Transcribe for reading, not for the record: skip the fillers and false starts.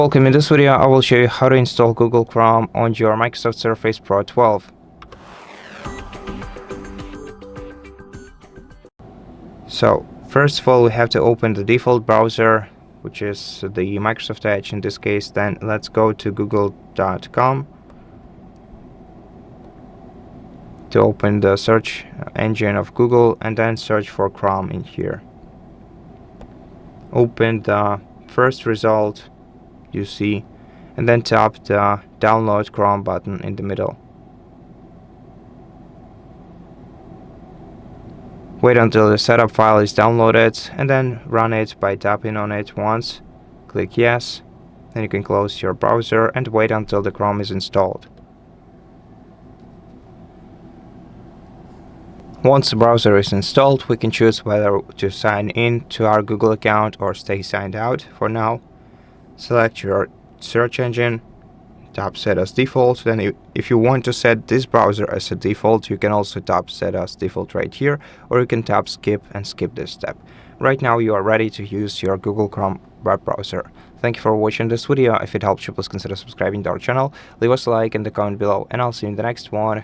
Welcome. In this video, I will show you how to install Google Chrome on your Microsoft Surface Pro 12. So, first of all, we have to open the default browser, which is the Microsoft Edge in this case. Then let's go to google.com to open the search engine of Google and then search for Chrome in here. Open the first result you see and then tap the download Chrome button in the middle. Wait until the setup file is downloaded and then run it by tapping on it once. Click yes, then you can close your browser and wait until the Chrome is installed. Once the browser is installed, we can choose whether to sign in to our Google account or stay signed out for now. Select your search engine, tap set as default. Then if you want to set this browser as a default, you can also tap set as default right here, or you can tap skip and skip this step. Right now you are ready to use your Google Chrome web browser. Thank you for watching this video. If it helped you, please consider subscribing to our channel, leave us a like and a comment below, and I'll see you in the next one.